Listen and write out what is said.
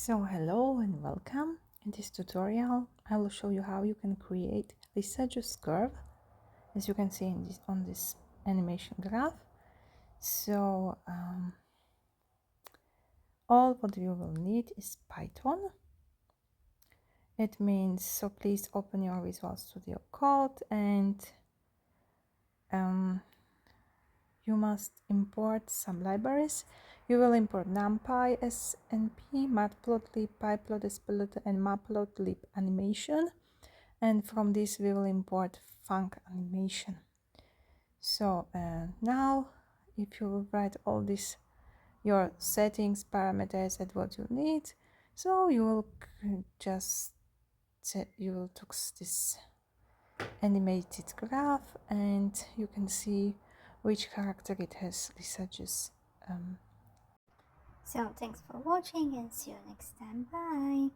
So hello and welcome. In this tutorial I will show you how you can create Lissajous curve, as you can see on this animation graph. So all what you will need is Python. It means, so please open your Visual Studio Code and you must import some libraries. You will import NumPy, SNP, Matplotlib, PyPlot, and Matplotlib animation. And from this we will import func animation. So now if you write all this, your settings, parameters and what you need, so you will just set, you will take this animated graph and you can see which character it has Lissajous. So thanks for watching and see you next time. Bye.